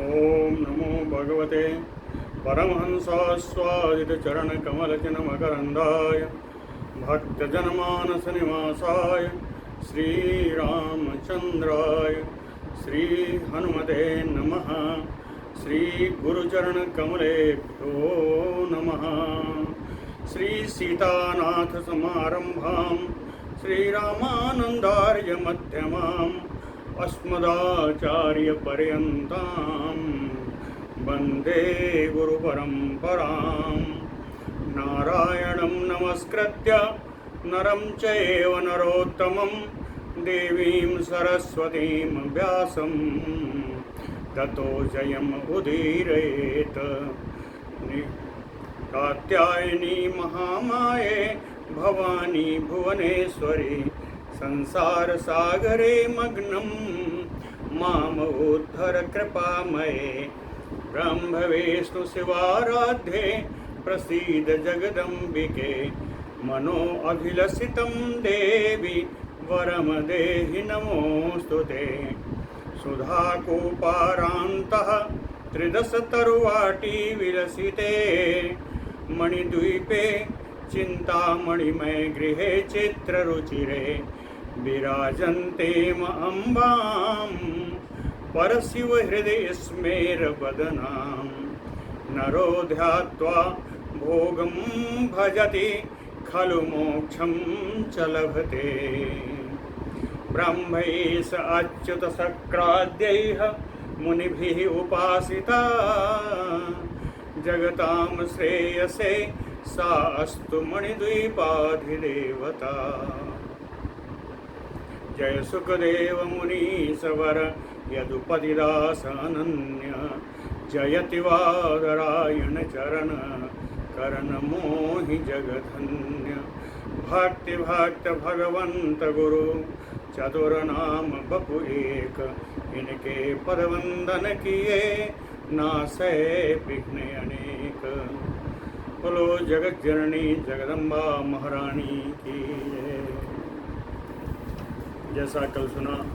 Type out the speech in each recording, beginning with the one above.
ओम नमो भगवते परमहंसास्वादितचरणकमलचिन्मकरन्दाय भक्तजनमानसनिवासाय श्रीरामचन्द्राय श्रीहनुमते नमः। श्रीगुरुचरणकमलेभ्यो नमः। श्रीसीतानाथसमारम्भां श्रीरामानन्दार्यमध्यमाम् अस्मदाचार्यपर्यन्तां वन्दे गुरुपरम्परां। नारायणं नमस्कृत्य नरं चैव नरोत्तमं देवीं सरस्वतीं व्यासं ततो जयमुदीरयेत्। कात्यायनी महामाये भवानी भुवनेश्वरी संसार सागरे मग्नं माम उद्धर कृपामये। ब्रह्म विष्णु शिवाराध्ये प्रसीद जगदम्बिके। मनो अभिलषितं देवी वरम देहि नमोस्तुते। सुधाकूपारान्तः त्रिदशतरुवाटी विलसिते। मणिद्वीपे चिन्तामणिमय गृहे चित्ररुचिरे विराजन्ते अम्बां परशिवहृदय स्मेरवदनां। नरो ध्यात्वा भोगं भजति खलु मोक्षं च लभते। ब्रह्मैष अच्युतशक्राद्यैः मुनिभिः उपासिता जगतां श्रेयसे सा अस्तु मणिद्वीपाधिदेवता। जय सुखदेव मुनीश्वर यदुपतिदास अनन्य। जयति वादरायण चरण करण मोहि जगधन्य। भक्ति भक्त भगवंत गुरु चतुर नाम बपु एक। इनके पदवंदन किए नासै विघ्न अनेक। बोलो जगत जननी जगदम्बा महारानी की जय। जैसा कल सुना,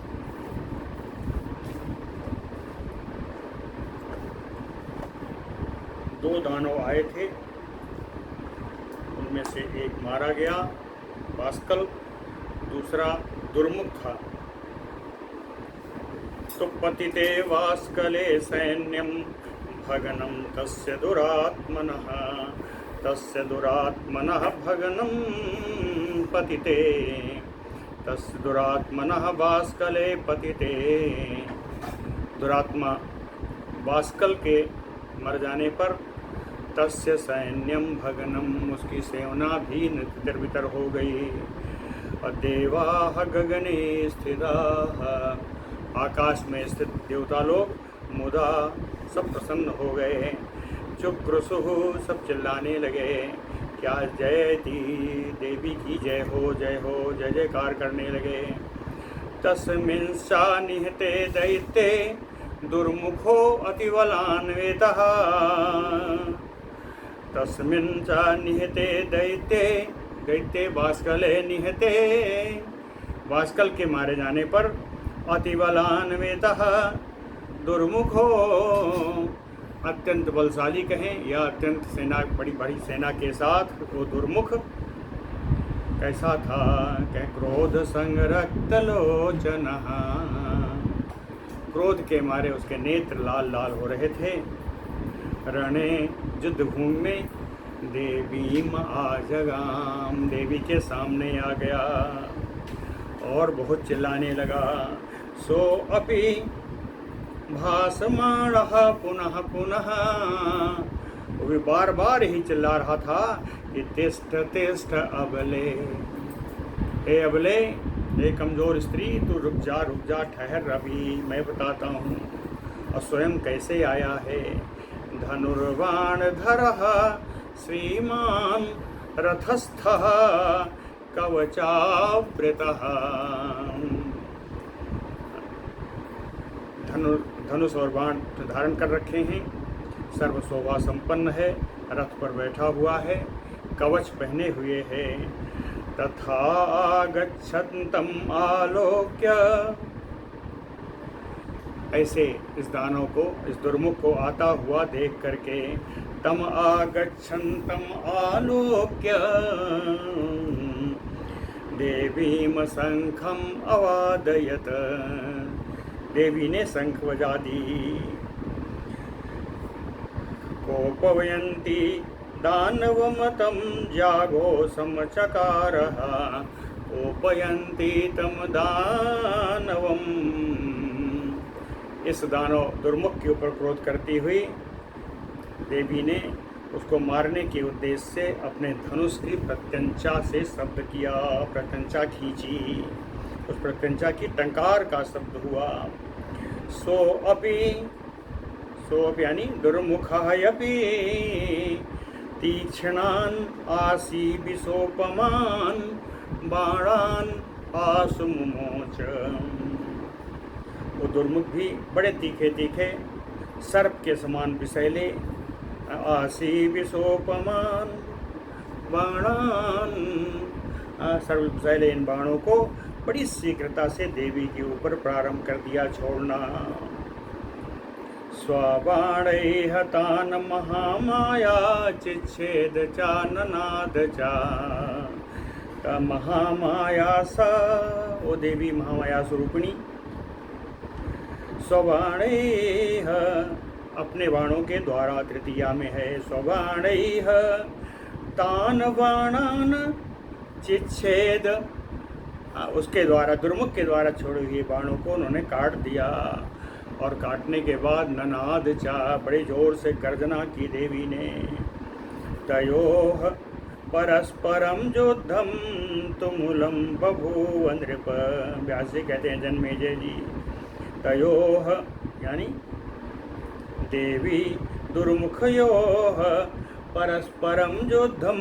दो दानव आए थे, उनमें से एक मारा गया वास्कल, दूसरा दुर्मुख था। तो पतिते वास्कले सैन्यम भगनं तस्य दुरात्मनः। तस्य दुरात्मनः भगनं पतिते। तस्य दुरात्मनः वास्कले पतिते। दुरात्मा वास्कल के मर जाने पर तस्य सैन्यम भगनम, उसकी सेना भी तितर-बितर हो गई। और देवाः गगने स्थिताः, आकाश में स्थित देवता लोग मुदा सब प्रसन्न हो गए। चुक्रुसुः, सब चिल्लाने लगे, क्या जयति देवी की जय हो जय हो, जय जयकार करने लगे। तस्मिंसा निहते दैत्ये दुर्मुखो अतिबलान्वितः। तस्मिंसा निहते दैत्ये, दैत्ये वास्कले निहते, वास्कल के मारे जाने पर अतिबलान्वितः दुर्मुखो, अत्यंत बलशाली कहें या अत्यंत सेना, बड़ी बड़ी सेना के साथ वो दुर्मुख कैसा था। कह क्रोध संरक्त लोचनः, क्रोध के मारे उसके नेत्र लाल लाल हो रहे थे। रणे युद्ध भूमि में देवीम आजगाम, देवी के सामने आ गया और बहुत चिल्लाने लगा। सो अपि भासमाणः पुनः पुनः, वो भी बार बार ही चिल्ला रहा था कि तिष्ठ तिष्ठ अबले, हे अबले, हे कमज़ोर स्त्री, तू रुक जा ठहर, अभी मैं बताता हूँ। और स्वयं कैसे आया है। धनुर्बाण धरः श्रीमान रथस्थः कवचावृतः, धनुष और बाण धारण कर रखे हैं, सर्व शोभा संपन्न है, रथ पर बैठा हुआ है, कवच पहने हुए है। तथा गच्छन्तम् आलोक्य ऐसे इस दानव को, इस दुर्मुख को आता हुआ देख करके तम आगच्छन्तम आलोक्य देवीम शंखम अवादयत। देवी ने शंख बजा दी। कोपवयन्ती दानवमतं जाघोषं चकारः कोपयन्ती तम दानवम। इस दानव दुर्मुख के ऊपर क्रोध करती हुई देवी ने उसको मारने के उद्देश्य से अपने धनुष की प्रत्यंचा से शब्द किया, प्रत्यंचा खींची। उस प्रत्यंचा की टंकार का शब्द हुआ। सो अपि यानी दुर्मुखायपि तीक्ष्णान आसी विशोपमान बाणान आसुमुमोच। वो दुर्मुख भी बड़े तीखे तीखे सर्प के समान विषैले आसी विशोपमान बाणान, सर्प विषैले इन बाणों को बड़ी शीघ्रता से देवी के ऊपर प्रारंभ कर दिया छोड़ना। स्वबाणैः तान् महामाया चिच्छेद चाननाद चा। महामाया सा, वो देवी महामाया स्वरूपिणी स्वबाणैः अपने बाणों के द्वारा, तृतीया में है स्वबाणैः तान् बाणान् चिच्छेद, उसके द्वारा, दुर्मुख के द्वारा छोड़े हुए बाणों को उन्होंने काट दिया। और काटने के बाद ननाद चा, बड़े जोर से गर्जना की देवी ने। तयोः परस्परम युद्धम तुमुलम बभूव नृप। व्यास जी कहते हैं जन्मेजय जी, तयोः यानी देवी दुर्मुखयोः परस्परम युद्धम।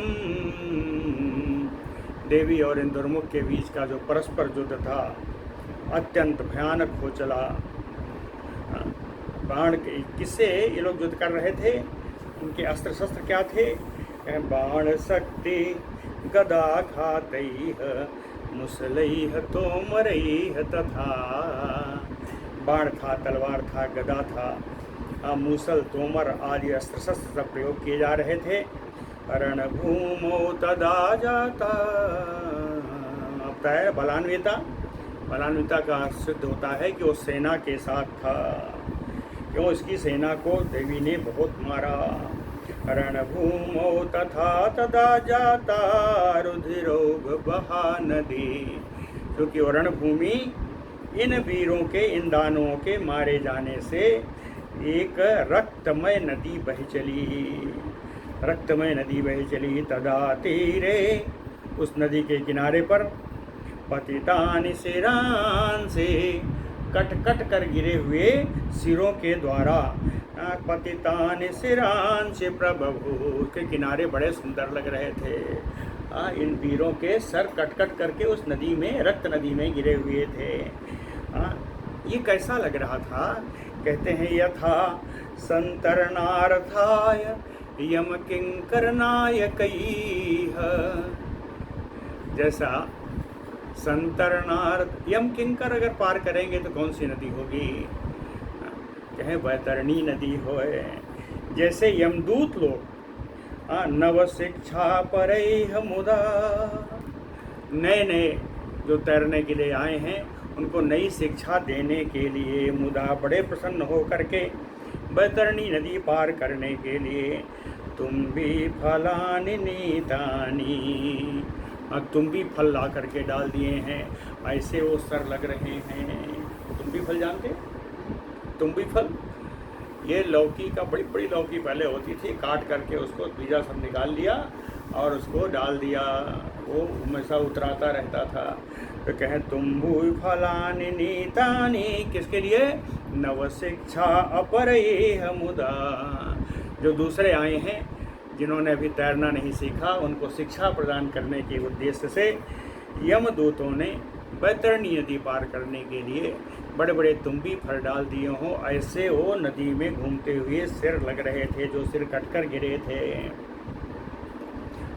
देवी और इन दुर्मुख के बीच का जो परस्पर युद्ध था अत्यंत भयानक हो चला। बाण किससे ये लोग युद्ध कर रहे थे? उनके अस्त्र शस्त्र क्या थे? बाण शक्ति गदा घातैः मुसलैः तोमरैः तथा। बाण था, तलवार था, गदा था, मूसल, तोमर आदि अस्त्र शस्त्र सब प्रयोग किए जा रहे थे। रणभूमौ तदा जाता, अब है बलान्विता। बलान्विता का सिद्ध होता है कि वो सेना के साथ था। क्यों? इसकी सेना को देवी ने बहुत मारा। रणभूमौ तथा तदा जाता रुधिरौघ बहा नदी। क्योंकि वो रणभूमि इन वीरों के, इन दानवों के मारे जाने से एक रक्तमय नदी बह चली। रक्तमय नदी बह चली। तदा तीरे, उस नदी के किनारे पर पतितानि सिरान से, कट कट कर गिरे हुए सिरों के द्वारा, पतितानि सिरान से प्रभु के किनारे बड़े सुंदर लग रहे थे। इन वीरों के सर कट कट करके उस नदी में, रक्त नदी में गिरे हुए थे। ये कैसा लग रहा था? कहते हैं यथा संतरणार्थाय यम किंकरनायकैः। जैसा संतरणार्थ, यम किंकर अगर पार करेंगे तो कौन सी नदी होगी? कहें वैतरणी नदी होए। जैसे यमदूत लोग नव शिक्षा परैः मुदा, नए नए जो तैरने के लिए आए हैं उनको नई शिक्षा देने के लिए मुदा, बड़े प्रसन्न हो करके वैतरणी नदी पार करने के लिए तुम भी फलानि नीतानि, तुम भी फल ला करके डाल दिए हैं, ऐसे वो सर लग रहे हैं। तुम भी फल जानते? तुम भी फल, ये लौकी का, बड़ी बड़ी लौकी पहले होती थी, काट करके उसको बीजा सब निकाल लिया और उसको डाल दिया, वो हमेशा उतराता रहता था। तो कहें तुम भी फलानि नीतानि, किसके लिए? नव शिक्षा अपरैः मुदा, जो दूसरे आए हैं जिन्होंने अभी तैरना नहीं सीखा, उनको शिक्षा प्रदान करने के उद्देश्य से यमदूतों ने वैतरणी नदी पार करने के लिए बड़े बड़े तुम्बी फल डाल दिए हों, ऐसे वो नदी में घूमते हुए सिर लग रहे थे, जो सिर कटकर गिरे थे।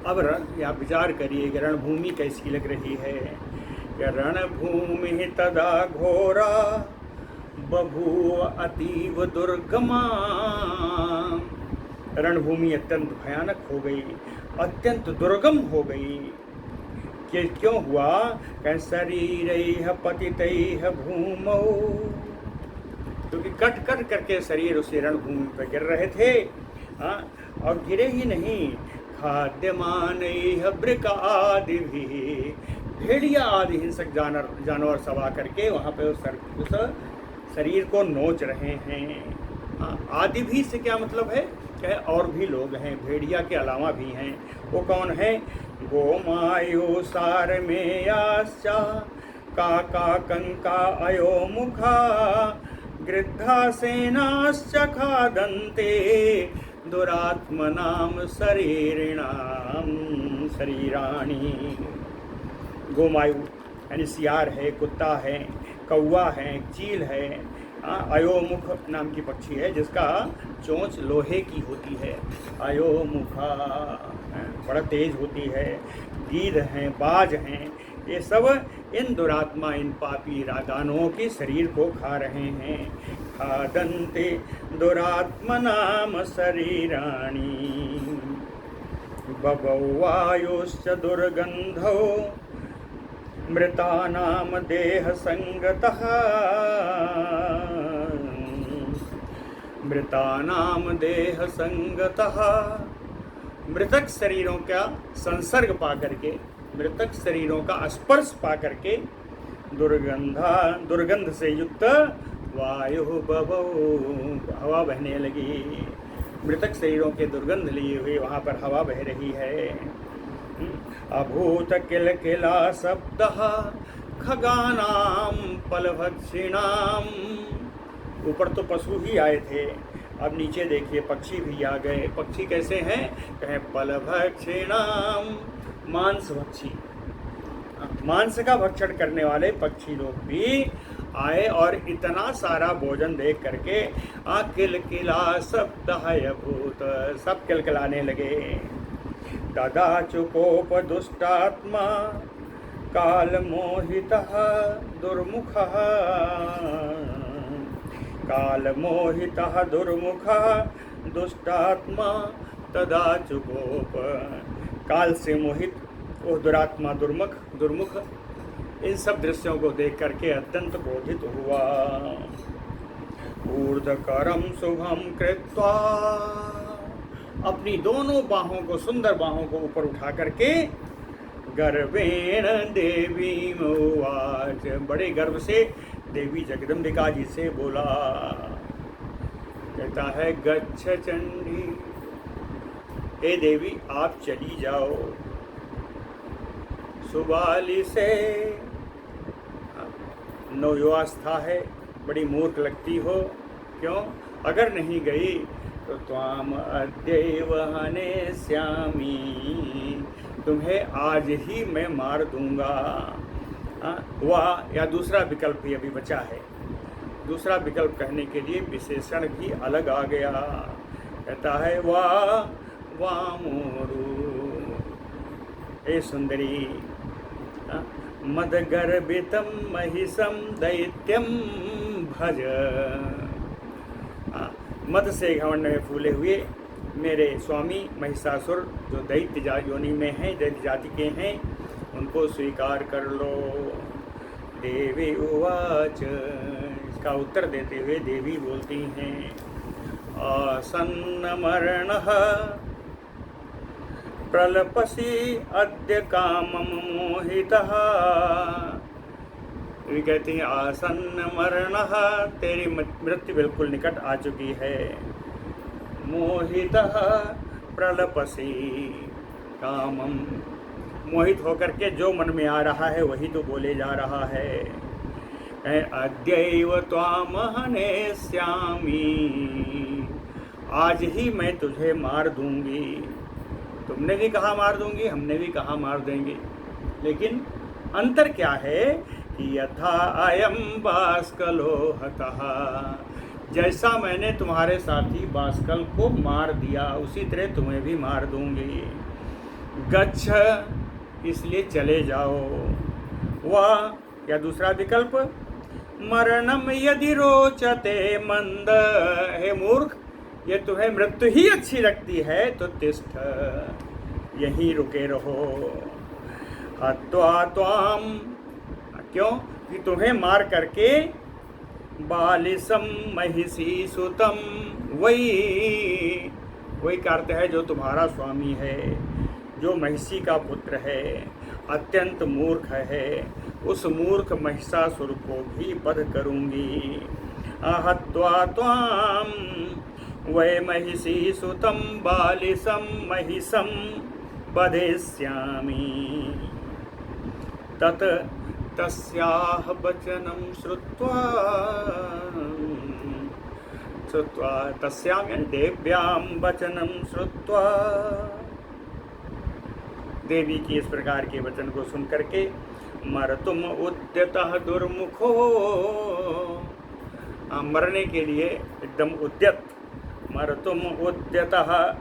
अब आप विचार करिए कि रणभूमि कैसी लग रही है। रणभूमि तदा घोरा बभूव अतीव दुर्गमा। रणभूमि अत्यंत भयानक हो गई, अत्यंत दुर्गम हो गई। कि क्यों हुआ? कह शरीरैः पतितैः भूमौ, क्योंकि कट कट करके शरीर उसी रणभूमि पर गिर रहे थे। हाँ, और गिरे ही नहीं, खाद्यमानैः वृकादिभिः, भेड़िया आदि हिंसक जानवर सवा करके वहाँ पे उस शरीर को नोच रहे हैं। आदि भी से क्या मतलब है? क्या और भी लोग हैं, भेड़िया के अलावा भी हैं। वो कौन है? गोमायु सार में याश्चा, काका कंका अयो मुखा, गृद्धा सेनाश्च खादन्ते, दुरात्मनाम शरीरिणाम शरीराणि। गोमायु यानी सियार है, कुत्ता है, कौवा है, चील है। अयोमुख नाम की पक्षी है जिसका चोंच लोहे की होती है। अयोमुखा बड़ा तेज होती है। गीध हैं, बाज हैं, ये सब इन दुरात्मा, इन पापी दानवों के शरीर को खा रहे हैं। खादन्ते दुरात्मनाम शरीराणि, बभौवायुश्च दुर्गन्धौ, मृतानाम देह संगतः, मृतानाम देह संगतः। मृतक शरीरों का संसर्ग पा करके, मृतक शरीरों का स्पर्श पा करके, दुर्गंध से युक्त वायु बभौ, हवा बहने लगी। मृतक शरीरों के दुर्गंध लिए हुए वहाँ पर हवा बह रही है। अभूत किलकिला शब्दः, खगानाम पलभक्षिणाम। ऊपर तो पशु ही आए थे, अब नीचे देखिए पक्षी भी आ गए। पक्षी कैसे हैं? कहें पलभक्षिणाम, मांस भक्षी, मांस का भक्षण करने वाले पक्षी लोग भी आए और इतना सारा भोजन देख करके किलकिला शब्दः अभूत, सब किलकिलाने लगे। तदा चुकोप दुष्टात्मा, काल मोहितः दुर्मुखः, काल मोहितः दुर्मुखः दुष्टात्मा, तदा चुकोप। काल से मोहित वो दुरात्मा, दुर्मुख इन सब दृश्यों को देख करके अत्यंत क्रोधित हुआ। ऊर्ध्वकरं शुभं कृत्वा, अपनी दोनों बाहों को, सुंदर बाहों को ऊपर उठा करके, गर्वेण देवी उवाच, बड़े गर्व से देवी जगदम्बिका जी से बोला। कहता है गच्छ चंडी, हे देवी आप चली जाओ। सुबाली से, नवयुवावस्था है, बड़ी मूर्ख लगती हो, क्यों? अगर नहीं गई तो त्वाम अद्यैव हनेष्यामि, तुम्हें आज ही मैं मार दूंगा। वाह, या दूसरा विकल्प भी अभी बचा है। दूसरा विकल्प कहने के लिए विशेषण भी अलग आ गया। कहता है वाह वामोरु, हे सुंदरी, मदगर्भितं महिषं दैत्यं भज। मद से घमंड में फूले हुए मेरे स्वामी महिषासुर जो दैत्य योनि में हैं, दैत्य जाति के हैं, उनको स्वीकार कर लो। देवी उवाच, इसका उत्तर देते हुए देवी बोलती हैं, आसन्न मरणः प्रलपसि अद्य कामम मोहितः। वे कहती हैं आसन्न मरणः, तेरी मृत्यु बिल्कुल निकट आ चुकी है। मोहितः प्रलपसि कामम, मोहित होकर के जो मन में आ रहा है वही तो बोले जा रहा है। अद्यैव त्वाम हनेष्यामि, आज ही मैं तुझे मार दूंगी। तुमने भी कहा मार दूंगी, हमने भी कहा मार देंगे, लेकिन अंतर क्या है कि यथा अयम बाष्कलो हतः, जैसा मैंने तुम्हारे साथी बाष्कल को मार दिया उसी तरह तुम्हें भी मार दूंगी। गच्छ, इसलिए चले जाओ। वह या दूसरा विकल्प, मरणम यदि रोचते मंद, हे मूर्ख, ये तुम्हें मृत्यु ही अच्छी लगती है तो तिष्ठ, यहीं रुके रहो। हत्वा त्वाम, क्यों कि तुम्हें मार करके, बालिसम महिषी सुतम, वही करते है जो तुम्हारा स्वामी है, जो महिषी का पुत्र है, अत्यंत मूर्ख है, उस मूर्ख महिषासुर को भी वध करूंगी। आहत्वा त्वाम वै महिषी सुतम बालिसम महिषम वधिष्यामि। तत तस्याह वचनं श्रुत्वा तस्यां देव्यां वचनं श्रुत्वा, देवी की इस प्रकार के वचन को सुन करके, मरतुम उद्यतः दुर्मुखो, मरने के लिए एकदम उद्यत, मरतुम उद्यतः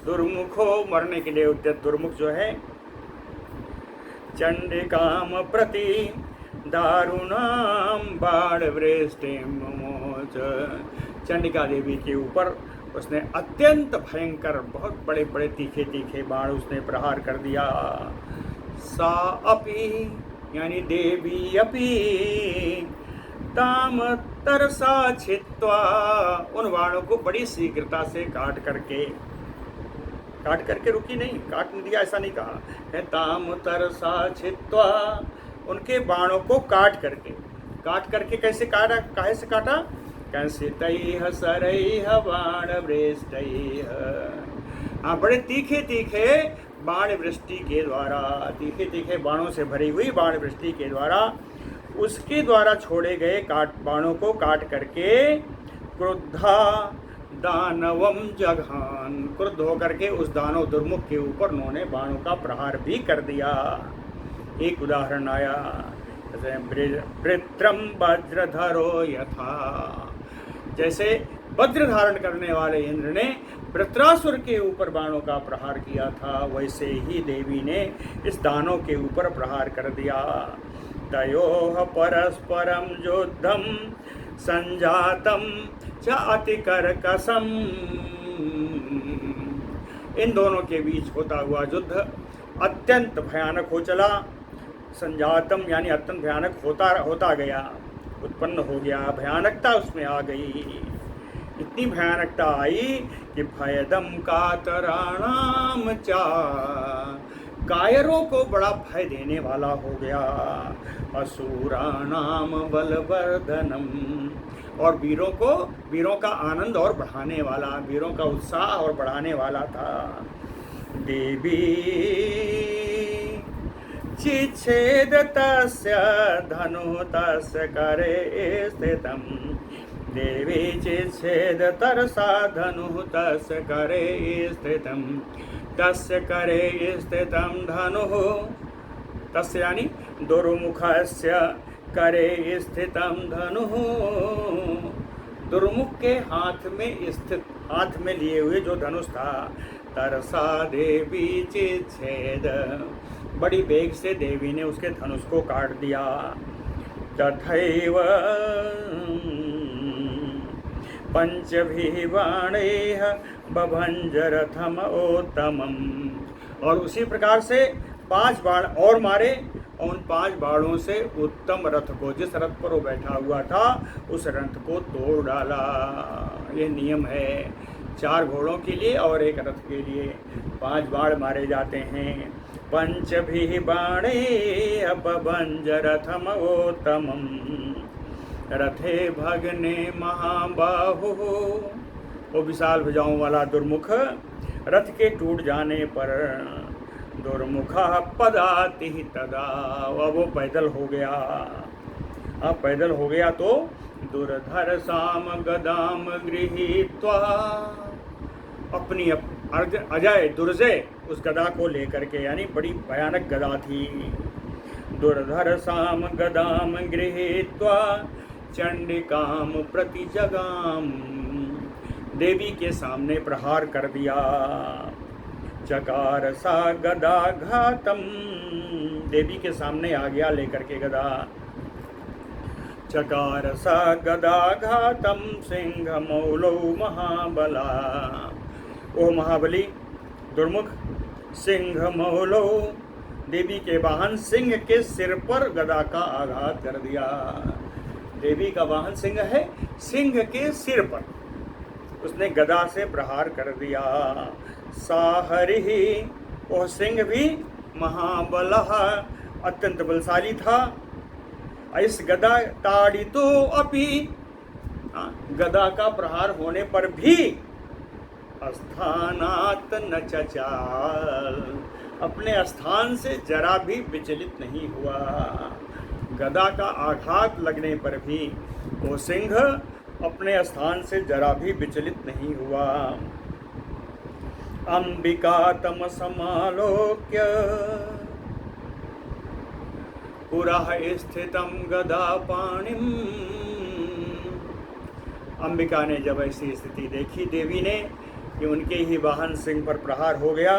दुर्मुखो, मरने के लिए उद्यत दुर्मुख जो है, चंडिकाम प्रति दारुणाम बाणवृष्टिम मोच, चंडिका देवी के ऊपर उसने अत्यंत भयंकर बहुत बड़े बड़े तीखे तीखे बाण उसने प्रहार कर दिया। सा अपि यानी देवी अपि ताम तरसा छित्वा, उन बाणों को बड़ी शीघ्रता से काट करके रुकी नहीं, काट नहीं दिया ऐसा नहीं कहा है, ताम तरसा छित्वा, उनके बाणों को काट करके कैसे काटा, काहे से काटा, कैसे तैह सरैह बाण वृष्टैह, हाँ बड़े तीखे तीखे बाण वृष्टि के द्वारा, तीखे तीखे बाणों से भरी हुई बाण वृष्टि के द्वारा, उसके द्वारा छोड़े गए बाणों को काट करके, क्रुद्धा दानवम जघान, क्रुद्ध होकर के उस दानव दुर्मुख के ऊपर उन्होंने बाणों का प्रहार भी कर दिया। एक उदाहरण आया, जैसे वृत्रम वज्रधरो यथा, जैसे वज्र धारण करने वाले इंद्र ने वृत्रासुर के ऊपर बाणों का प्रहार किया था, वैसे ही देवी ने इस दानव के ऊपर प्रहार कर दिया। तयोः परस्परम युद्धम संजातम च अतिकर्कशम, इन दोनों के बीच होता हुआ युद्ध अत्यंत भयानक हो चला। संजातम यानी अत्यंत भयानक होता गया, उत्पन्न हो गया, भयानकता उसमें आ गई, इतनी भयानकता आई कि भयदम कातराणाम चा, कायरों को बड़ा भय देने वाला हो गया। असुराणाम बलवर्धनम, और वीरों का आनंद और बढ़ाने वाला, वीरों का उत्साह और बढ़ाने वाला था। देवी चिच्छेद तस्य धनु तस्य करे स्थितम, देवी चिच्छेद तरसा धनु तस्य करे स्थितम, तस्य करे स्थितम धनुः, तस्य यानी दुर्मुखस्य करे स्थितम धनुः, दुर्मुख के हाथ में स्थित, हाथ में लिए हुए जो धनुष था, तरसा देवी चिच्छेद, बड़ी वेग से देवी ने उसके धनुष को काट दिया। तथैव पंचभिः बाणैः बभंज रथम उत्तमम, और उसी प्रकार से 5 बाण और मारे, और उन 5 बाणों से उत्तम रथ को, जिस रथ पर वो बैठा हुआ था उस रथ को तोड़ डाला। ये नियम है, 4 घोड़ों के लिए और 1 रथ के लिए 5 बाण मारे जाते हैं। पंचभिः बाणैः बभंज रथम उत्तमम, रथे भगने महाबाहु, वो विशाल भुजाओं वाला दुर्मुख रथ के टूट जाने पर, दुर्मुखा पदाति तदा, वो पैदल हो गया। अब पैदल हो गया तो दुर्धर साम गदाम गृहीत्वा, अपनी अजय दुर्जय उस गदा को लेकर के, यानी बड़ी भयानक गदा थी। दुर्धर साम गदाम गृहीत्वा चंडिकाम प्रति जगाम, देवी के सामने प्रहार कर दिया। चकार सा गदा घातम, देवी के सामने आ गया लेकर के गदा। चकार स गदाघातं सिंहमौलौ महाबला। ओ महाबली दुर्मुख, सिंहमौलौ देवी के वाहन सिंह के सिर पर गदा का आघात कर दिया। देवी का वाहन सिंह है, सिंह के सिर पर उसने गदा से प्रहार कर दिया। साहरिहि, वह सिंह भी महाबलः अत्यंत बलशाली था। इस गदा ताड़ितो अपि, गदा का प्रहार होने पर भी स्थानात न चचाल, अपने स्थान से जरा भी विचलित नहीं हुआ। गदा का आघात लगने पर भी वो सिंह अपने स्थान से जरा भी विचलित नहीं हुआ। अंबिका तम समालोक्य पुरः स्थितं गदापाणिम। अंबिका ने जब ऐसी स्थिति देखी देवी ने कि उनके ही वाहन सिंह पर प्रहार हो गया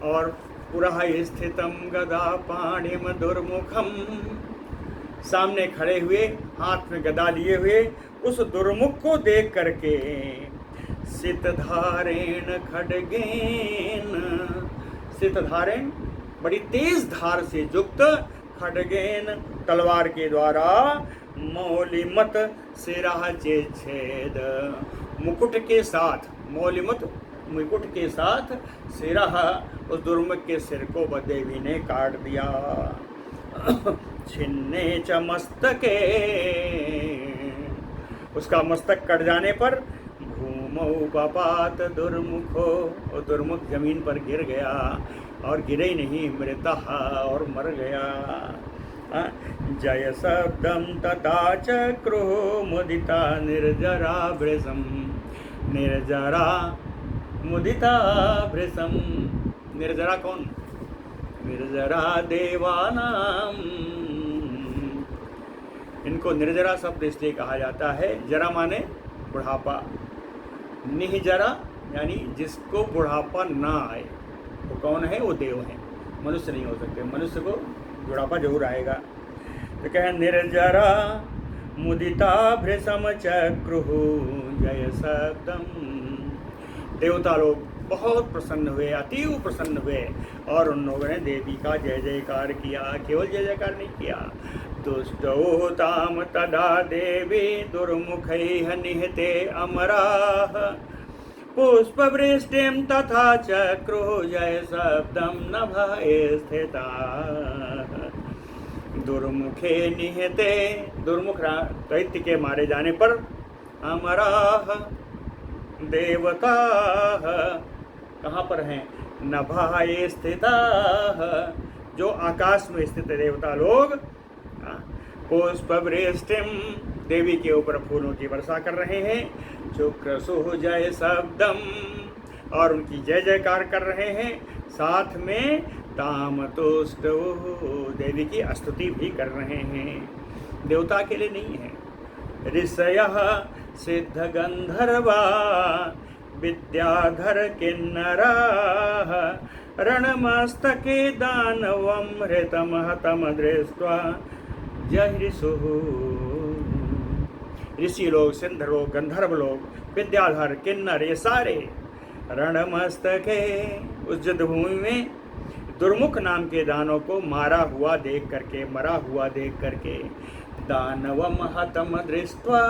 और पुरः स्थितं गदापाणिम दुर्मुखम, सामने खड़े हुए हाथ में गदा लिए हुए उस दुर्मुख को देख करके सितधारेण खड्गेन, सितधारेण बड़ी तेज धार से युक्त, खड्गेन तलवार के द्वारा, मौलिमत सिरा चेच्छेद, मुकुट के साथ, मौलिमत मुकुट के साथ सिरा, उस दुर्मुख के सिर को देवी ने काट दिया। छिन्ने च मस्तके, उसका मस्तक कट जाने पर भूमौ पपात दुर्मुखो, और दुर्मुख जमीन पर गिर गया और गिरे ही नहीं, मृतः और मर गया। जय शब्दम तथा चक्रुः मुदिता निर्जरा भृशम, निर्जरा मुदिता भृशम। निर्जरा कौन? निर्जरा देवानाम। इनको निर्जरा शब्द इसलिए कहा जाता है, जरा माने बुढ़ापा, निजरा यानी जिसको बुढ़ापा ना आए, वो कौन है? वो देव है, मनुष्य नहीं हो सकते। मनुष्य को बुढ़ापा जरूर आएगा। तो कहे निर्जरा मुदिता भृशम चक्रुः जय शब्दम। देवता लोग बहुत प्रसन्न हुए, अतीव प्रसन्न हुए और उन लोगों ने देवी का जय जयकार किया। केवल जय जयकार नहीं किया, दुष्टोताम तदा देवी दुर्मुखैः निहते अमराः, पुष्पवृष्टिं तथा चक्रुः जय शब्दं नभे स्थिताः। दुर्मुखे निहते, दुर्मुख दैत्य के मारे जाने पर, अमराः देवता कहाँ पर हैं? नभाए स्थिताः, जो आकाश में स्थित देवता लोग पुष्पवृष्टिम, देवी के ऊपर फूलों की वर्षा कर रहे हैं। शुक्रसुः जय शब्दम, और उनकी जय जयकार कर रहे हैं। साथ में ताम तुष्टुः, देवी की स्तुति भी कर रहे हैं। देवता के लिए नहीं है। ऋषयः सिद्ध गंधर्वा विद्याधर किन्नराः रणमस्तके दानवं हृतं हतं दृष्ट्वा जहृषुः। ऋषि लोग, सिंध लोग, गंधर्व लोग, विद्याधर, किन्नर, ये सारे रणमस्तके, उस युद्धभूमि में दुर्मुख नाम के दानव को मारा हुआ देख करके, मरा हुआ देख करके, दानवम हतम दृष्ट्वा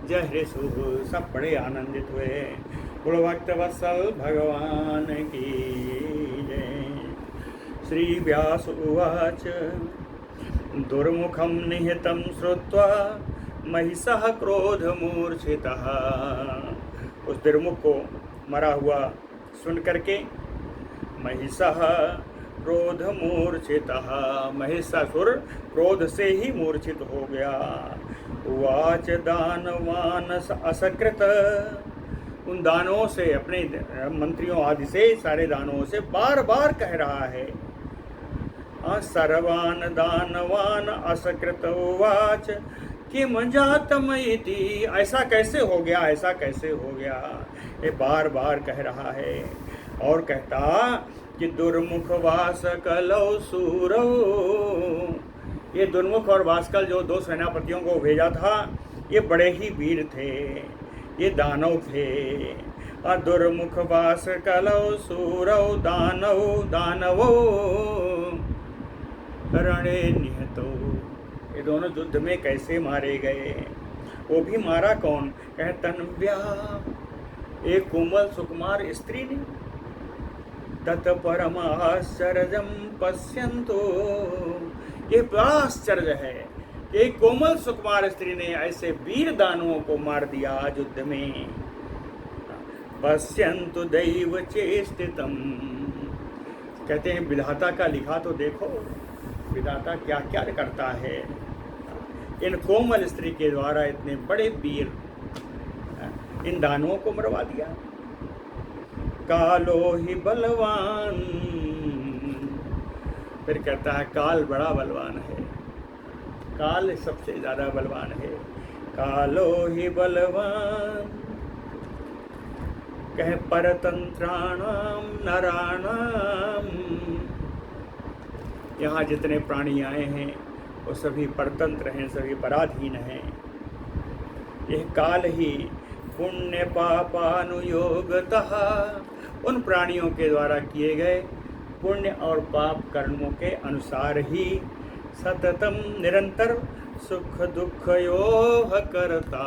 जहृषुः, सब बड़े आनंदित हुए। बोलो भक्त वत्सल भगवान की जय। श्री व्यास उवाच दुर्मुखम निहतं श्रुत्वा महिषः क्रोधमूर्छितः। उस दुर्मुख को मरा हुआ सुन करके महिषः क्रोधमूर्छितः, महिषासुर क्रोध से ही मूर्छित हो गया। उवाच दानवान असकृत, उन दानवों से, अपने मंत्रियों आदि से, सारे दानवों से बार बार कह रहा है। सर्वान दानवान असकृत उवाच किम जातम इति, ऐसा कैसे हो गया, ऐसा कैसे हो गया, ये बार बार कह रहा है। और कहता कि दुर्मुख वास कलौ सूरौ, ये दुर्मुख और बाष्कल जो दो सेनापतियों को भेजा था, ये बड़े ही वीर थे, ये दानव थे। दुर्मुख बाष्कलौ सूरौ दानवो रणे निहतो। ये दोनों युद्ध में कैसे मारे गए? वो भी मारा कौन? कहे तन्व्या, एक कोमल सुकुमार स्त्री ने। तत् परमाश्चर्यम पश्यन्तु, ये बड़ा आश्चर्य है। एक कोमल सुकुमार स्त्री ने ऐसे वीर दानवों को मार दिया युद्ध में। पश्यन्तु दैव चेष्टितम, कहते हैं विधाता का लिखा तो देखो, विधाता क्या क्या करता है। इन कोमल स्त्री के द्वारा इतने बड़े वीर इन दानवों को मरवा दिया। कालो ही बलवान, फिर कहता है काल बड़ा बलवान है, काल सबसे ज्यादा बलवान है। कालो ही बलवान, कहे परतंत्राणाम नराणाम, यहाँ जितने प्राणी आए हैं वो सभी परतंत्र हैं, सभी पराधीन हैं। यह काल ही पुण्य पापानुयोगतः, उन प्राणियों के द्वारा किए गए पुण्य और पाप कर्मों के अनुसार ही सततम निरंतर सुख दुख योह करता,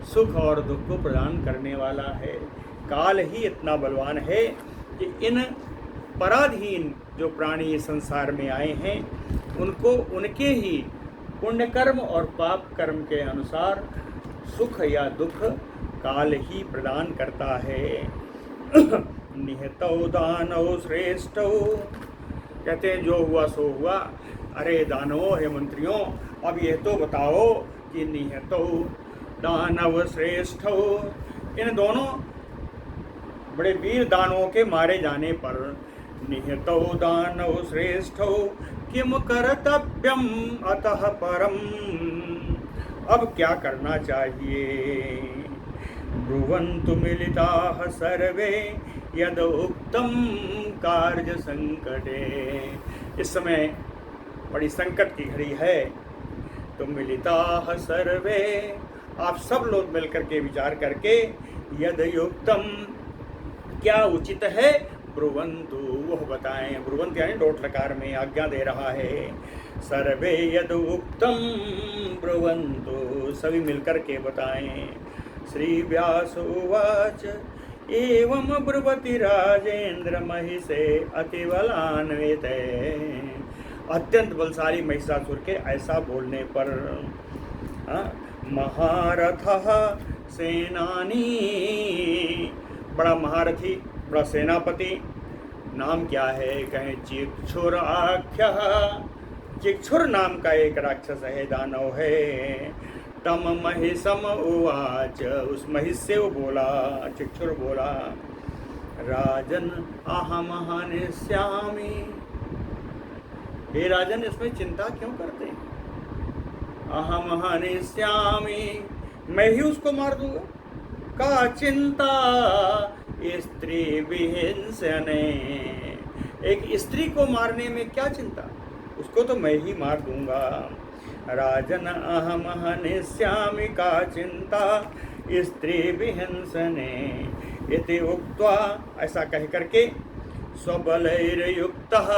सुख और दुख को प्रदान करने वाला है। काल ही इतना बलवान है कि इन पराधीन जो प्राणी संसार में आए हैं उनको उनके ही पुण्य कर्म और पाप कर्म के अनुसार सुख या दुख काल ही प्रदान करता है। निहतौ दानव श्रेष्ठौ, कहते हैं जो हुआ सो हुआ। अरे दानवों, हे मंत्रियों, अब यह तो बताओ कि निहतौ दानव श्रेष्ठौ, इन दोनों बड़े वीर दानवों के मारे जाने पर निहतौ दानव श्रेष्ठौ किम कर्तव्यम अतः परम, अब क्या करना चाहिए। ब्रुवन्तु मिलिताः सर्वे यद उक्तम कार्य संकटे, इस समय बड़ी संकट की घड़ी है, तो मिलिताः सर्वे, आप सब लोग मिलकर के विचार करके यद युक्तम, क्या उचित है, ब्रुवन्तु, वह बताएं। ब्रुवंत यानी डोट लकार में आज्ञा दे रहा है। सर्वे यद उक्तम ब्रुवन्तु, सभी मिलकर के बताएं। श्री व्यास उवाच एवं ब्रुवति राजेंद्र महिषे अतिबलान्विते, अत्यंत बलशाली महिषासुर के ऐसा बोलने पर महारथः सेनानी, बड़ा महारथी, बड़ा सेनापति, नाम क्या है, कहें चिक्षुर आख्यः, चिक्षुर नाम का एक राक्षस है, दानव है। तम महिषम उवाच, उस महिष से वो बोला, चिक्षुर बोला, राजन अहम हनिष्यामि, हे राजन इसमें चिंता क्यों करते हैं। अहम हनिष्यामि, मैं ही उसको मार दूंगा। का चिंता स्त्री विहिंसने, एक स्त्री को मारने में क्या चिंता, उसको तो मैं ही मार दूंगा। राजन अहम हनिष्यामि का चिंता स्त्री विहिंसने, इति उक्त्वा, ऐसा कह करके स्वबलैर्युक्तः,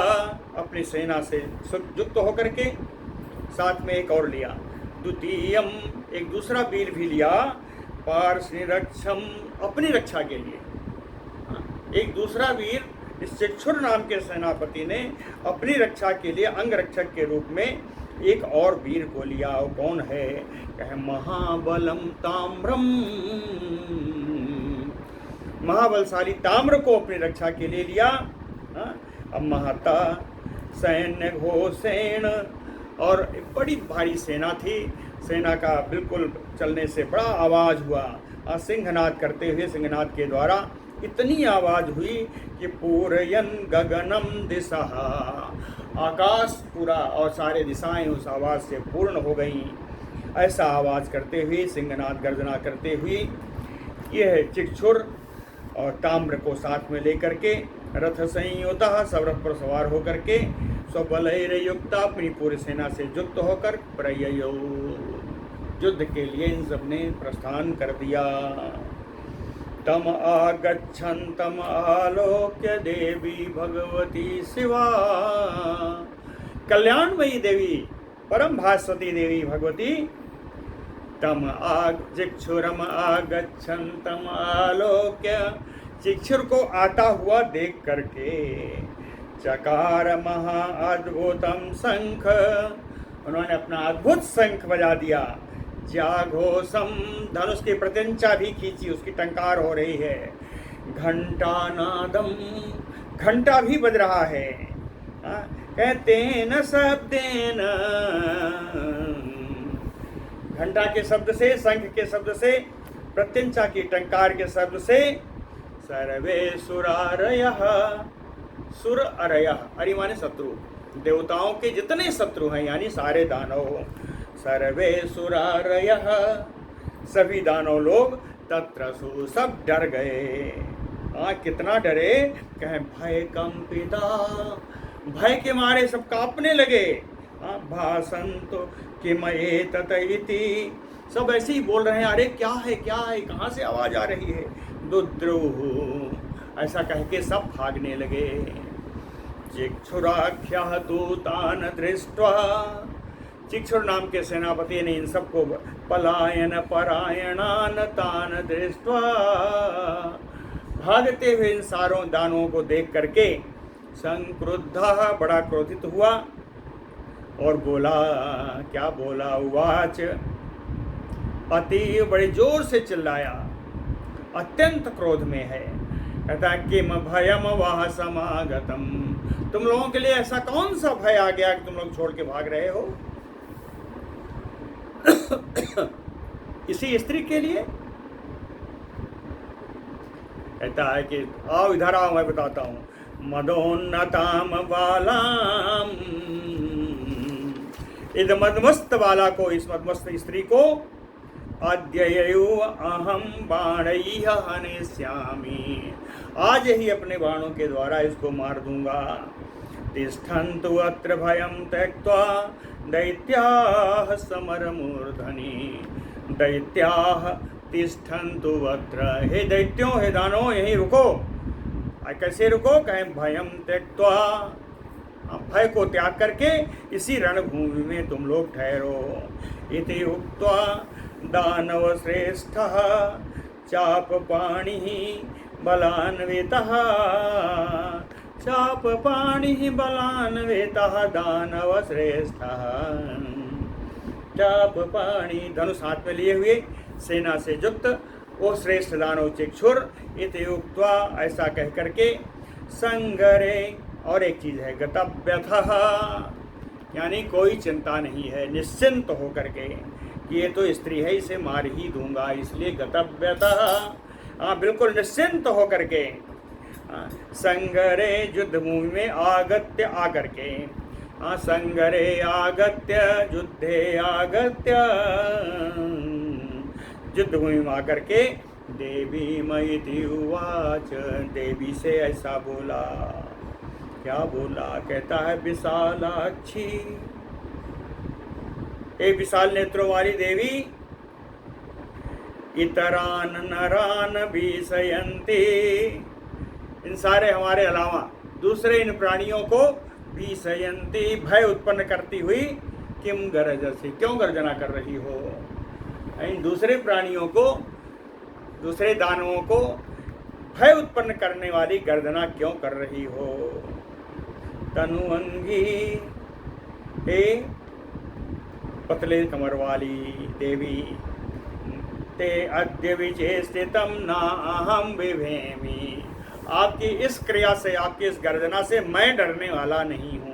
अपनी सेना से युक्त होकर के साथ में एक और लिया, द्वितीयम, एक दूसरा वीर भी लिया, पार्षनिरक्षम, अपनी रक्षा के लिए। एक दूसरा वीर इस चिक्षुर नाम के सेनापति ने अपनी रक्षा के लिए अंग रक्षक के रूप में एक और वीर को लिया। वो कौन है, कहे महाबलम ताम्रम, महाबलशाली ताम्र को अपनी रक्षा के लिए लिया। अब महता सैन्य घोषेण, और बड़ी भारी सेना थी, सेना का बिल्कुल चलने से बड़ा आवाज़ हुआ। सिंहनाद करते हुए, सिंहनाद के द्वारा इतनी आवाज़ हुई कि पूरयन गगनम दिशा, आकाश पूरा और सारे दिशाएं उस आवाज़ से पूर्ण हो गईं। ऐसा आवाज़ करते हुए, सिंहनाद गर्जना करते हुए, यह चिक्षुर और ताम्र को साथ में लेकर के रथ संयुता, सब रथ पर सवार होकर के स्वबलैर्युक्ता अपनी पूरी सेना से युक्त होकर प्रययौ युद्ध के लिए इन सब ने प्रस्थान कर दिया। तम आगच्छन्तम आलोक्य देवी भगवती शिवा, कल्याणमयी देवी परम भास्वती देवी भगवती तम चिक्षुरम आगच्छन्तम आलोक्य, चिक्षुर को आता हुआ देख करके चकार महा अद्भुतम शंख, उन्होंने अपना अद्भुत शंख बजा दिया। जाघोषम, धनुष की प्रत्यंचा भी खींची, उसकी टंकार हो रही है। घंटा नादम, घंटा भी बज रहा है। कहते न शब्देन, घंटा के शब्द से, शंख के शब्द से, प्रत्यंचा की टंकार के शब्द से सर्वे सुरारयः, सुर अरयः, अरि माने शत्रु, देवताओं के जितने शत्रु हैं यानी सारे दानव, सर्वे सुरारयः, सभी दानव लोग तत्रसु सब डर गए। कितना डरे, कहें भय कंपिता, भय के मारे सब कांपने लगे। भासंतो किम एतत इति, सब ऐसे ही बोल रहे हैं, अरे क्या है क्या है, कहाँ से आवाज आ रही है। दुद्रुः, ऐसा कह के सब भागने लगे। चिक्षुराख्यः दूतान दृष्ट्वा, चिक्षुर नाम के सेनापति ने इन सबको पलायन परायणान तान दृष्ट्वा, भागते हुए इन सारों दानवों को देख करके संक्रुद्धः, बड़ा क्रोधित हुआ और बोला, क्या बोला, उवाच, अति, बड़े जोर से चिल्लाया, अत्यंत क्रोध में है। कहता किम भयम वह समागतम, तुम लोगों के लिए ऐसा कौन सा भय आ गया कि तुम लोग छोड़ के भाग रहे हो। इसी स्त्री के लिए कहता है कि आओ इधर आओ, मैं बताता हूं। मदोन्नताम बालाम, इद मदमस्त बाला को, इस मदमस्त स्त्री को, अद्ययु अहम बाणैः हनिष्यामि, आज ही अपने बाणों के द्वारा इसको मार दूंगा। तिष्ठन्तु अत्र भयं त्यक्त्वा दैत्याः समरमूर्धनि, दैत्याः तिष्ठन्तु अत्र, हे दैत्यों, हे दानों, यहीं रुको। कैसे रुको, कहें भयं त्यक्त्वा, भय को त्याग करके इसी रणभूमि में तुम लोग ठहरो। इति उक्त्वा दानव श्रेष्ठः चापपाणिः बलान्वितः, चापपाणिः बलान्वितः दानव श्रेष्ठः, चापपाणि, धनुष हाथ में लिए हुए सेना से युक्त वो श्रेष्ठ दानव चिक्षुर, इति उक्त्वा, ऐसा कह करके, संगरे, और एक चीज है, गतव्यथः, यानी कोई चिंता नहीं है, निश्चिंत हो करके, ये तो स्त्री है, इसे मार ही दूंगा, इसलिए गतव्यतः, बिल्कुल निश्चिंत हो करके, संगरे, युद्ध भूमि में, आगत्य, आकर के, संगरे आगत्य, युद्धे आगत्य, युद्ध भूमि में आकर के, देवी मयि उवाच, देवी से ऐसा बोला। क्या बोला, कहता है, विशालाक्षी, हे विशाल नेत्रों वाली देवी, इतरान नरान भीषयन्ति, इन सारे हमारे अलावा दूसरे इन प्राणियों को, भीषयन्ति, भय उत्पन्न करती हुई, किम गरजसि, क्यों गर्जना कर रही हो। इन दूसरे प्राणियों को, दूसरे दानवों को भय उत्पन्न करने वाली गर्जना क्यों कर रही हो। तनुअंगी, हे पतले कमर वाली देवी, ते अद्य विचेष्टितम ना अहम विभेमि, आपकी इस क्रिया से, आपकी इस गर्जना से मैं डरने वाला नहीं हूँ।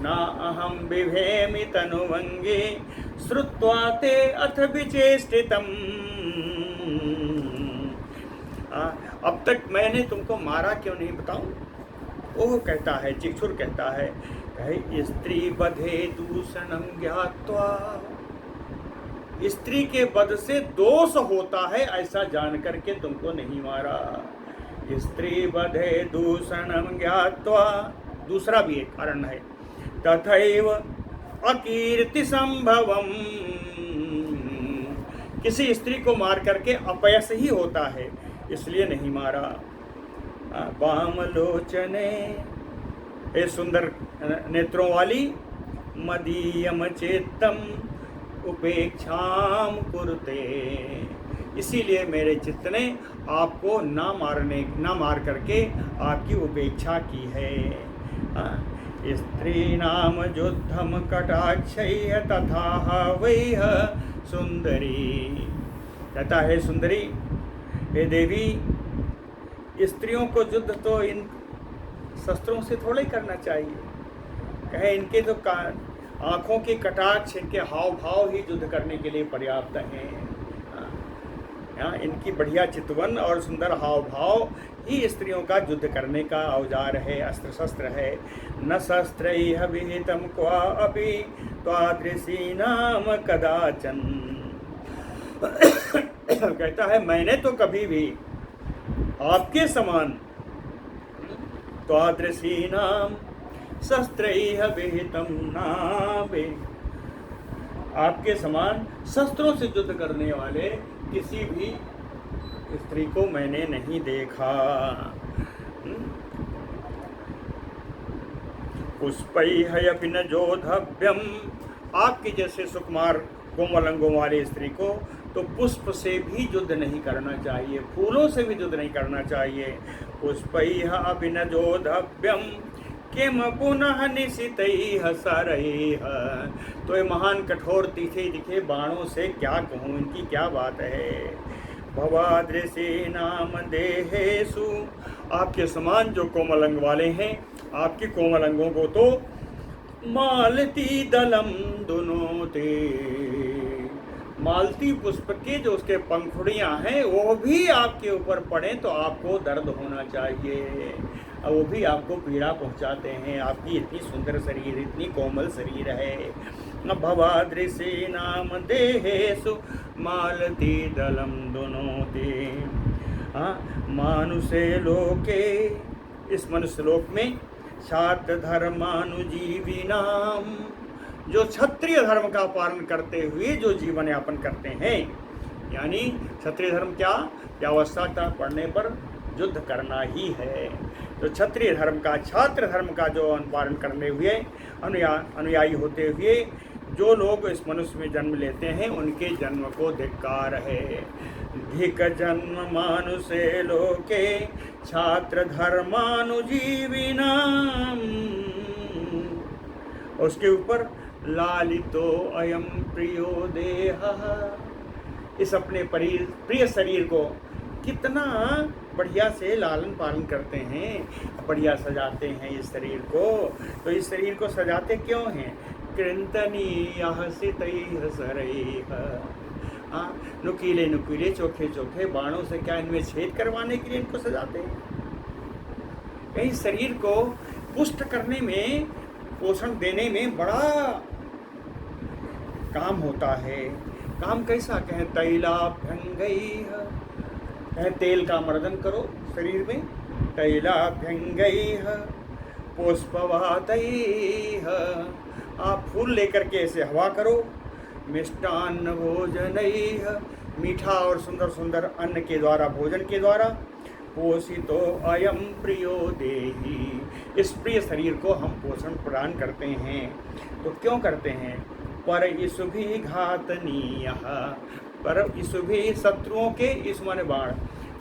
ना अहम विभेमि तनुवंगे श्रुत्वा ते अथ विचेष्टितम, अब तक मैंने तुमको मारा क्यों नहीं, बताऊं। ओह, कहता है, चिक्षुर कहता है, कहे स्त्री बधे दूषणम ज्ञात्वा, स्त्री के वध से दोष होता है ऐसा जान करके तुमको नहीं मारा। स्त्री बधे दूषणम ज्ञात्वा, दूसरा भी एक कारण है, तथैव अकीर्ति संभवम। किसी स्त्री को मार करके अपयश ही होता है, इसलिए नहीं मारा। वामलोचने, हे सुंदर नेत्रों वाली, मदीयम चेत्तम उपेक्षाम कुरुते, इसीलिए मेरे चित्त ने आपको ना मार करके आपकी उपेक्षा की है। स्त्री नाम युद्धम कटाक्षय तथा वैह सुंदरी। कहता है सुंदरी, हे देवी, स्त्रियों को युद्ध तो इन शस्त्रों से थोड़ा ही करना चाहिए। कहे इनके तो आँखों के कटाक्ष, इनके हाव भाव ही युद्ध करने के लिए पर्याप्त हैं। इनकी बढ़िया चितवन और सुंदर हाव भाव ही स्त्रियों का युद्ध करने का औजार है, अस्त्र शस्त्र है। न शस्त्रैः विहितं क्वा अपि त्वादृशीनाम कदाचन। कहता है मैंने तो कभी भी आपके समान त्वादृशीनाम शस्त्रैः विहितं नाभि, आपके समान शस्त्रों से युद्ध करने वाले किसी भी स्त्री को मैंने नहीं देखा। पुष्पैः अपि न जोधव्यम, आपके जैसे सुकुमार कोमल अंगों वाली स्त्री को तो पुष्प से भी युद्ध नहीं करना चाहिए, फूलों से भी युद्ध नहीं करना चाहिए। पुष्पैः अपि न जोधव्यम किम पुनः निशितैः सरैः, तो ये महान कठोर तीखे दिखे बाणों से क्या कहूँ, इनकी क्या बात है। भवादृशीनाम देहेषु, आपके समान जो कोमल अंग वाले हैं, आपके कोमल अंगों को तो मालती दलम दुनोते, मालती पुष्प के जो उसके पंखुड़ियाँ हैं वो भी आपके ऊपर पड़े तो आपको दर्द होना चाहिए, वो भी आपको पीड़ा पहुंचाते हैं। आपकी इतनी सुंदर शरीर, इतनी कोमल शरीर है। भवादृशी नाम देहेषु मालती दलम दुनोते। मानुषे लोके, इस मनुष्य लोक में छात्र धर्मानुजीवी नाम, जो क्षत्रिय धर्म का पालन करते हुए जो जीवन यापन करते हैं, यानी क्षत्रिय धर्म क्या, आवश्यकता पड़ने पर युद्ध करना ही है। तो क्षत्रिय धर्म का, छात्र धर्म का जो अनुपालन करने हुए अनुयायी होते हुए जो लोग इस मनुष्य में जन्म लेते हैं, उनके जन्म को धिक्कार है। धिक जन्म मानुषे लोके छात्र धर्मानुजीविनाम, उसके ऊपर लालितो अयम प्रियो देह, इस अपने प्रिय शरीर को कितना बढ़िया से लालन पालन करते हैं, बढ़िया सजाते हैं इस शरीर को। तो इस शरीर को सजाते क्यों हैं? कृंतनीयः सितैः सरैः, नुकीले नुकीले चोखे चोखे बाणों से क्या इनमें छेद करवाने के लिए इनको सजाते हैं? कहीं शरीर को पुष्ट करने में, पोषण देने में बड़ा काम होता है। काम कैसा? कहें तैलाभ्यंगैः, कहें तेल का मर्दन करो शरीर में, तैलाभ्यंगैः पुष्पवातैः, आप फूल लेकर के ऐसे हवा करो। मिष्टान्न भोजनैः, मीठा और सुंदर सुंदर अन्न के द्वारा, भोजन के द्वारा। पोषितो अयम प्रियो देहि, इस प्रिय शरीर को हम पोषण प्रदान करते हैं। तो क्यों करते हैं? पर इसुभि घातनीयः, पर इसुभि शत्रुओं के, इस माने बाण,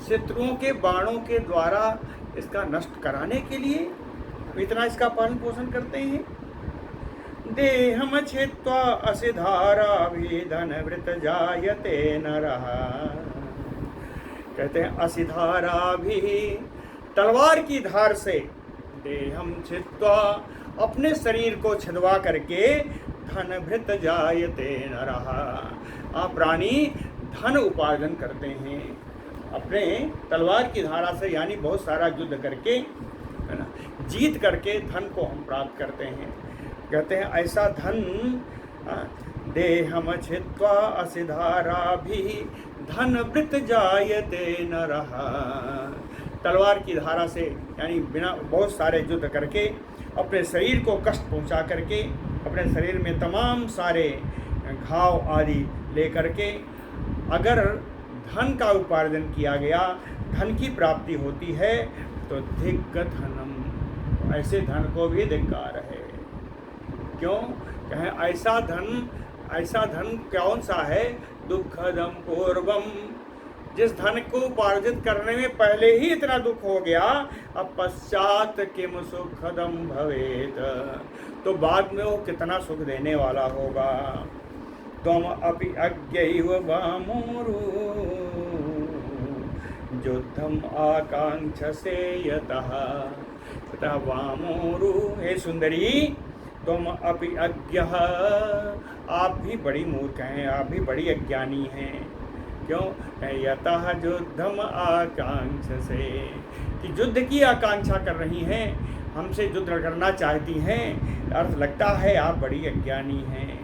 शत्रुओं के बाणों के द्वारा इसका नष्ट कराने के लिए इतना इसका पालन पोषण करते हैं। देहम छित्त्वा असिधाराभिधन वृत जायते नरः, कहते हैं असिधारा भी, तलवार की धार से, देहम छित्त्वा, अपने शरीर को छिदवा करके, धन भृत जायते नरः, प्राणी धन उपार्जन करते हैं अपने तलवार की धारा से, यानी बहुत सारा युद्ध करके, है ना, जीत करके धन को हम प्राप्त करते हैं। कहते हैं ऐसा धन, देहम छित्त्वा असिधाराभिः धन वृत जायते नरः, तलवार की धारा से, यानी बिना बहुत सारे युद्ध करके अपने शरीर को कष्ट पहुंचा करके, अपने शरीर में तमाम सारे घाव आदि ले करके अगर धन का उपार्जन किया गया, धन की प्राप्ति होती है तो धिक् धनम, ऐसे धन को भी धिक्कार है। क्यों कहें? ऐसा धन कौन सा है? दुखदम पूर्वम, जिस धन को उपार्जित करने में पहले ही इतना दुख हो गया, अब पश्चात किम सुखदम भवेत, तो बाद में वो कितना सुख देने वाला होगा। त्वम अपि अज्ञैव वामोरु युद्धम आकांक्षसे यतः ततः वामोरु। हे सुंदरी, तुम अपि अज्ञः, आप भी बड़ी मूर्ख हैं, आप भी बड़ी अज्ञानी हैं। क्यों? यतः युद्धम आकांक्षसे, कि युद्ध की आकांक्षा कर रही हैं, हमसे युद्ध करना चाहती हैं, अर्थ लगता है आप बड़ी अज्ञानी हैं।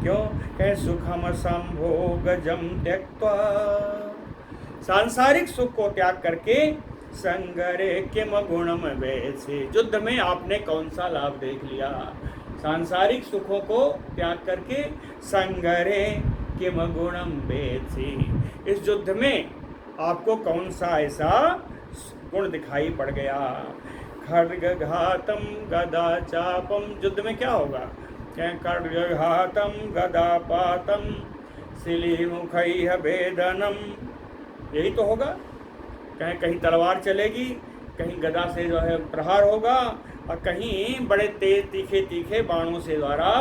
क्यों? कहे सुखम संभोगजम त्यक्त्वा, सांसारिक सुख को त्याग करके संगरे किम गुणम वैसे, युद्ध में आपने कौन सा लाभ देख लिया? सांसारिक सुखों को त्याग करके संगरे किम गुणम वैसे, इस युद्ध में आपको कौन सा ऐसा गुण दिखाई पड़ गया? खड्गघातम गदा चापम, युद्ध में क्या होगा? खड्गघातम गदापातम शिलीमुखैः भेदनम, यही तो होगा। कहीं कहीं तलवार चलेगी, कहीं गदा से जो है प्रहार होगा, और कहीं बड़े तेज तीखे तीखे बाणों से द्वारा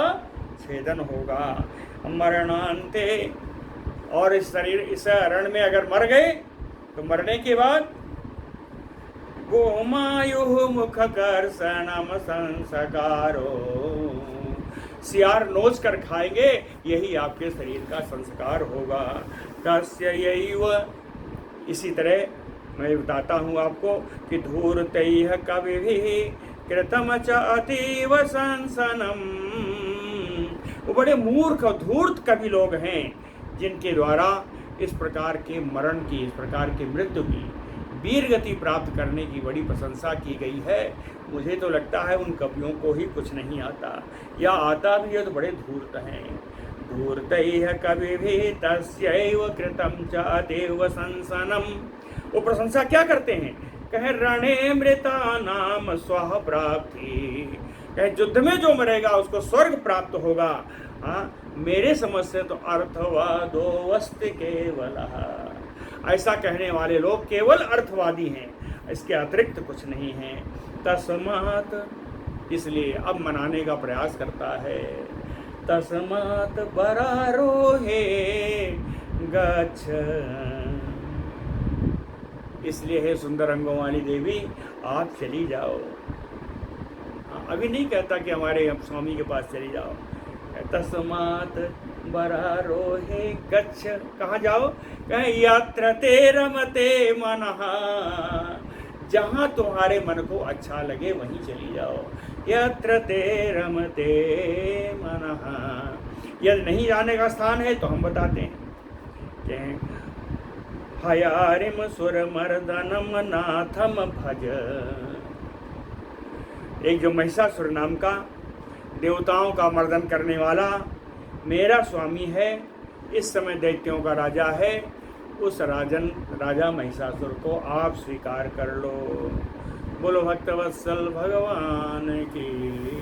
छेदन होगा। मरणांते, और इस शरीर, इस रण में अगर मर गए तो मरने के बाद गोमायु मुख कर्षणम संस्कारो, सियार नोच कर खाएंगे, यही आपके शरीर का संस्कार होगा। तस्यैव, इसी तरह मैं बताता हूँ आपको कि धूर्तैः कविभिः कृतम च अतीव संसनम, वो बड़े मूर्ख और धूर्त कवि लोग हैं जिनके द्वारा इस प्रकार के मरण की, इस प्रकार की मृत्यु की, वीर गति प्राप्त करने की बड़ी प्रशंसा की गई है। मुझे तो लगता है उन कवियों को ही कुछ नहीं आता, या आता भी है तो बड़े धूर्त हैं। धूर्तैः कविभिः तस्यैव कृतं च अतीव संसनम, वो प्रशंसा क्या करते हैं? कहे रणे मृतानाम स्वः प्राप्ति, कहे युद्ध में जो मरेगा उसको स्वर्ग प्राप्त होगा। हाँ, मेरे समझ से तो अर्थवादो वस्ति केवलः, ऐसा कहने वाले लोग केवल अर्थवादी हैं, इसके अतिरिक्त कुछ नहीं है। तस्मात्, इसलिए अब मनाने का प्रयास करता है। तस्मात् बरारोहे गच्छ, इसलिए हे सुंदर अंगों वाली देवी आप चली जाओ। अभी नहीं कहता कि हमारे स्वामी के पास चली जाओ। तस्मात् बरारोहे गच्छ, कहाँ जाओ? कहें यत्र ते रमते मनः, जहाँ तुम्हारे मन को अच्छा लगे वहीं चली जाओ। यत्र ते रमते मनः, यदि नहीं जाने का स्थान है तो हम बताते हैं। हयारिम सुरमर्दनम नाथम भज, एक जो महिषासुर नाम का देवताओं का मर्दन करने वाला मेरा स्वामी है, इस समय दैत्यों का राजा है, उस राजा महिषासुर को आप स्वीकार कर लो। बोलो भक्तवत्सल भगवान की।